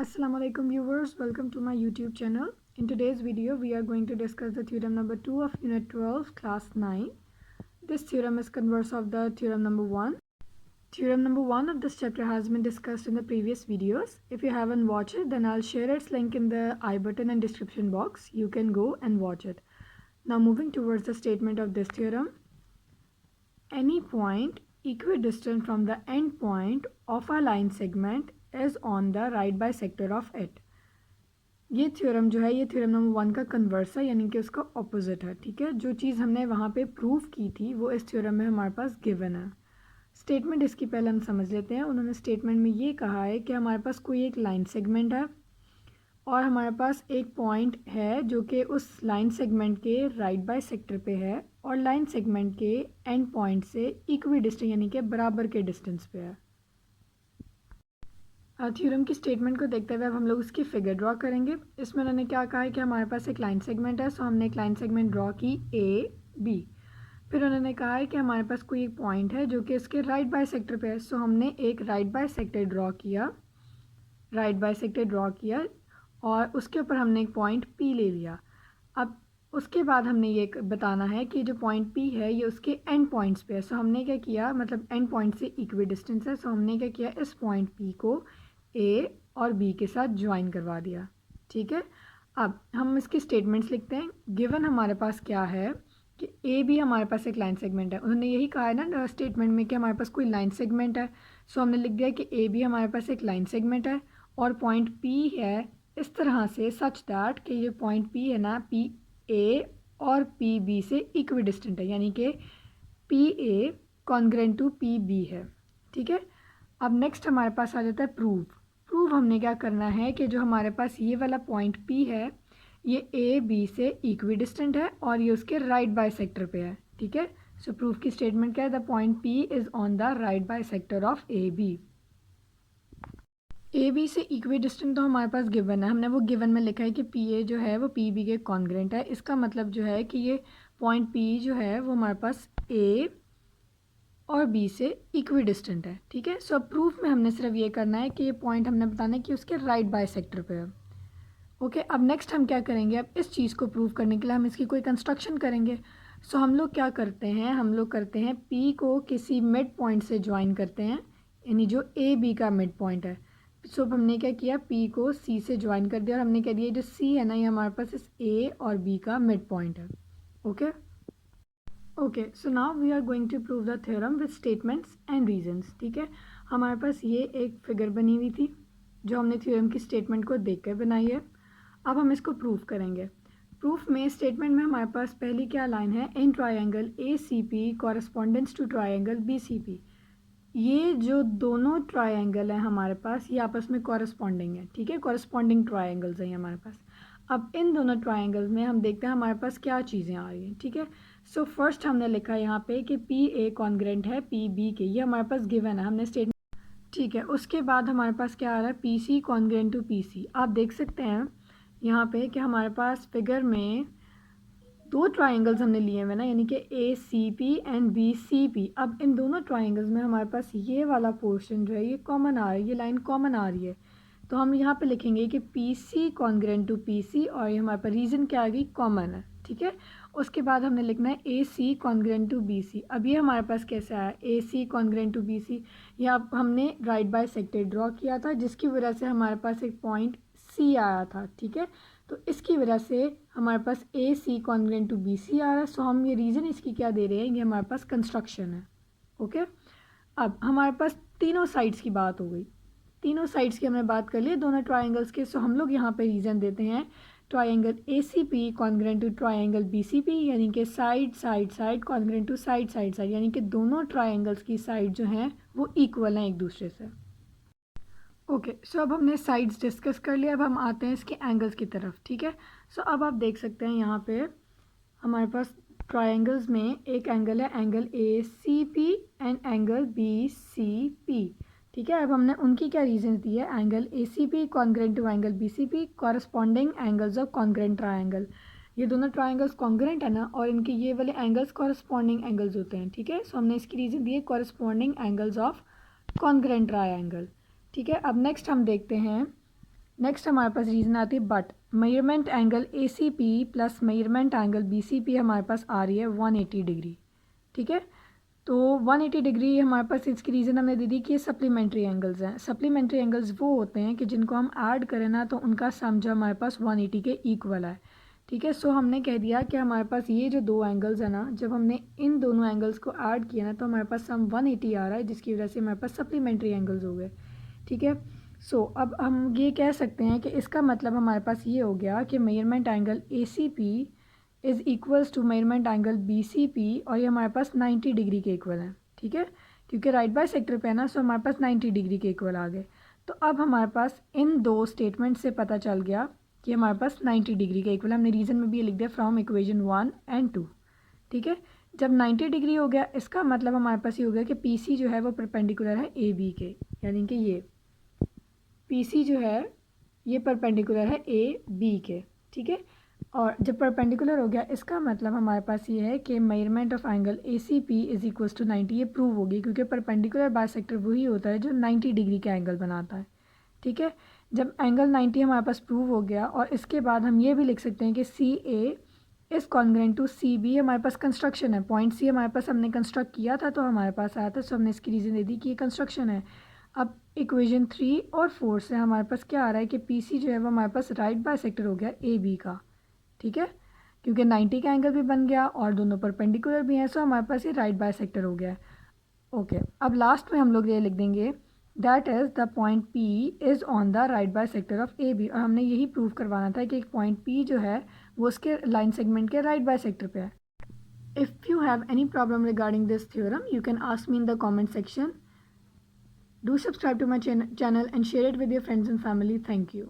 Assalamu alaikum viewers, welcome to my YouTube channel. In today's video we are going to discuss the theorem number 2 of unit 12 class 9. This theorem is converse of the theorem number 1. Theorem number 1 of this chapter has been discussed in the previous videos. If you haven't watched it, then I'll share its link in the I button and description box. You can go and watch it. Now moving towards the statement of this theorem. Any point equidistant from the end point of a line segment is on the right bisector of it. ये theorem जो है ये theorem number 1 का converse है, यानी कि उसका opposite है. ठीक है, जो चीज़ हमने वहाँ पे प्रूव की थी वो इस थ्योरम में हमारे पास गिवन है. स्टेटमेंट इसकी पहले हम समझ लेते हैं. उन्होंने स्टेटमेंट में ये कहा है कि हमारे पास कोई एक लाइन सेगमेंट है और हमारे पास एक पॉइंट है जो कि उस लाइन सेगमेंट के राइट बाइसेक्टर पे है और लाइन सेगमेंट के एंड पॉइंट से इक्वी डिस्टेंस यानी कि बराबर के डिस्टेंस पे है. थ्योरम की स्टेटमेंट को देखते हुए अब हम लोग उसकी फिगर ड्रॉ करेंगे. इसमें उन्होंने क्या कहा है कि हमारे पास एक लाइन सेगमेंट है, सो हमने एक लाइन सेगमेंट ड्रॉ की ए बी. फिर उन्होंने कहा है कि हमारे पास कोई एक पॉइंट है जो कि इसके राइट बाइसेक्टर पे है, सो हमने एक राइट बाइसेक्टर ड्रॉ किया और उसके ऊपर हमने एक पॉइंट पी ले लिया. अब उसके बाद हमने ये बताना है कि जो पॉइंट पी है ये उसके एंड पॉइंट्स पे है. सो हमने क्या किया, मतलब एंड पॉइंट से इक्वी डिस्टेंस है, सो हमने क्या किया, इस पॉइंट पी को ए और बी के साथ ज्वाइन करवा दिया. ठीक है, अब हम इसके स्टेटमेंट्स लिखते हैं. गिवन हमारे पास क्या है कि ए बी हमारे पास एक लाइन सेगमेंट है. उन्होंने यही कहा है ना स्टेटमेंट में कि हमारे पास कोई लाइन सेगमेंट है, सो हमने लिख दिया कि ए बी हमारे पास एक लाइन सेगमेंट है और पॉइंट पी है इस तरह से सच दैट कि ये पॉइंट पी है ना, पी ए और पी बी से इक्वी डिस्टेंट है, यानी कि P A congruent to P B है. ठीक है, अब नेक्स्ट हमारे पास आ जाता है प्रूफ. हमने क्या करना है कि जो हमारे पास ये वाला पॉइंट पी है ये ए बी से इक्वी डिस्टेंट है और ये उसके राइट बाइसेक्टर पे है. ठीक है, सो प्रूफ की स्टेटमेंट क्या है, the point P is on the right bisector of A B. A B से इक्वी डिस्टेंट तो हमारे पास गिवन है, हमने वो गिवन में लिखा है कि पी ए जो है वो पी बी के कॉन्ग्रेंट है. इसका मतलब जो है कि ये पॉइंट पी जो है वो हमारे पास ए और बी से इक्वी डिस्टेंट है. ठीक है, सो प्रूफ में हमने सिर्फ ये करना है कि ये पॉइंट हमने बताना है कि उसके राइट बाइसेक्टर पे है. ओके, अब नेक्स्ट हम क्या करेंगे, अब इस चीज़ को प्रूव करने के लिए हम इसकी कोई कंस्ट्रक्शन करेंगे. सो हम लोग क्या करते हैं, हम लोग करते हैं पी को किसी मिड पॉइंट से ज्वाइन करते हैं, यानी जो ए बी का मिड पॉइंट है. सो हमने क्या किया, पी को सी से ज्वाइन कर दिया और हमने कह दिया जो सी है ना ये हमारे पास इस ए और बी का मिड पॉइंट है. Okay, so now we are going to prove the theorem with statements and reasons. ठीक है, हमारे पास ये एक फिगर बनी हुई थी जो हमने थ्योरम की स्टेटमेंट को देख कर बनाई है. अब हम इसको प्रूव करेंगे. प्रूफ में स्टेटमेंट में हमारे पास पहली क्या लाइन है, in triangle A C P correspondence to triangle B C P. ये जो दोनों ट्रायंगल हैं हमारे पास ये आपस में कॉरस्पॉन्डिंग है. ठीक है, कॉरस्पॉन्डिंग ट्रायंगल्स हैं हमारे पास. अब इन दोनों ट्रायंगल्स में हम देखते हैं हमारे पास क्या चीज़ें आ रही हैं. ठीक है, सो फर्स्ट हमने लिखा है यहाँ पे कि पी ए कॉन्ग्रेंट है पी बी के, ये हमारे पास गिवन है, हमने स्टेटमेंट. ठीक है, उसके बाद हमारे पास क्या आ रहा है, P C congruent to P C. आप देख सकते हैं यहाँ पे कि हमारे पास फिगर में दो ट्राइंगल्स हमने लिए हुए ना, यानी कि A C P and B C P. अब इन दोनों ट्राइंगल्स में हमारे पास ये वाला पोर्शन जो है ये कॉमन आ रहा है, ये लाइन कॉमन आ रही है. तो हम यहाँ पे लिखेंगे कि P C congruent to P C और ये हमारे पास रीजन क्या आ गई, कॉमन है. ठीक है, उसके बाद हमने लिखना है A C congruent to B C. अब ये हमारे पास कैसे आया, A C congruent to B C, यहाँ हमने राइट बाई सेक्टर ड्रॉ किया था जिसकी वजह से हमारे पास एक पॉइंट सी आया था. ठीक है, तो इसकी वजह से हमारे पास A C congruent to B C आ रहा है. सो हम ये रीज़न इसकी क्या दे रहे हैं, ये हमारे पास कंस्ट्रक्शन है. ओके, अब हमारे पास तीनों साइड्स की बात हो गई, तीनों साइड्स की हमने बात कर ली दोनों ट्राइंगल्स के. सो हम लोग यहाँ पे रीज़न देते हैं triangle A C P congruent to triangle B C P, यानी कि side side side congruent to side side side, यानी कि दोनों ट्राइंगल्स की साइड जो हैं वो इक्वल हैं एक दूसरे से. ओके, सो अब हमने साइड्स डिस्कस कर लिया, अब हम आते हैं इसके एंगल्स की तरफ. ठीक है, सो अब आप देख सकते हैं यहाँ पे हमारे पास ट्रायंगल्स में एक एंगल है angle A C P and angle B C P. ठीक है, अब हमने उनकी क्या रीजन दी है, angle A C P congruent to angle B C P corresponding angles of congruent triangle. ये दोनों ट्रायंगल्स कॉन्ग्रेंट है ना और इनके ये वाले एंगल्स कॉरस्पॉन्डिंग एंगल्स होते हैं. ठीक है, सो हमने इसकी रीजन दी है corresponding angles of congruent triangle. ठीक है, अब नेक्स्ट हम देखते हैं नेक्स्ट हमारे पास रीज़न आती है but measurement angle A C P plus measurement angle B C P हमारे पास आ रही है 180 डिग्री, ठीक है। तो 180 डिग्री हमारे पास इसकी रीज़न हमने दे दी कि ये सप्लीमेंट्री एंगल्स हैं। सप्लीमेंट्री एंगल्स वो होते हैं कि जिनको हम ऐड करें ना तो उनका सम जो हमारे पास 180 के इक्वल है, ठीक है। सो हमने कह दिया कि हमारे पास ये जो दो एंगल्स हैं ना, जब हमने इन दोनों एंगल्स को ऐड किया ना तो हमारे पास सम 180 आ रहा है, जिसकी वजह से हमारे पास सप्लीमेंट्री एंगल्स हो गए, ठीक है। सो अब हम ये कह सकते हैं कि इसका मतलब हमारे पास ये हो गया कि measurement angle A C P is equals to measurement angle B C P, और ये हमारे पास 90 डिग्री के इक्वल है, ठीक है। क्योंकि राइट बाय सेक्टर पे है ना, सो हमारे पास 90 डिग्री के इक्वल आ गए। तो अब हमारे पास इन दो स्टेटमेंट से पता चल गया कि हमारे पास 90 डिग्री के इक्वल। हमने रीज़न में भी ये लिख दिया फ्रॉम इक्वेशन 1 एंड 2, ठीक है। जब 90 डिग्री हो गया इसका मतलब हमारे पास ये हो गया कि पी सी जो है वो परपेंडिकुलर है ए बी के, यानी कि ये पी सी जो है ये परपेंडिकुलर है ए बी के, ठीक है। और जब परपेंडिकुलर हो गया इसका मतलब हमारे पास ये है कि measurement of angle A C P is equals to 90, ये प्रूव होगी क्योंकि परपेंडिकुलर बाइसेक्टर वही होता है जो 90 डिग्री का एंगल बनाता है, ठीक है। जब एंगल 90 हमारे पास प्रूव हो गया, और इसके बाद हम ये भी लिख सकते हैं कि C A is congruent to C B, हमारे पास कंस्ट्रक्शन है, पॉइंट सी हमारे पास हमने कंस्ट्रक्ट किया था तो हमारे पास आया था, सो हमने इसकी रीज़न दे दी कि ये कंस्ट्रक्शन है। अब इक्वेशन 3 और 4 से हमारे पास क्या आ रहा है कि पी सी जो है वो हमारे पास राइट बाइसेक्टर हो गया ए बी का, ठीक है। क्योंकि 90 का एंगल भी बन गया और दोनों परपेंडिकुलर भी हैं, सो हमारे पास ये राइट बाइसेक्टर हो गया है। ओके, अब लास्ट में हम लोग ये लिख देंगे that is the point P is on the right bisector of A B, और हमने यही प्रूव करवाना था कि एक पॉइंट पी जो है वो उसके लाइन सेगमेंट के राइट बाइसेक्टर पे है। If you have any problem regarding this theorem you can ask me in the comment section. Do subscribe to my channel and share it with your friends and family. Thank you.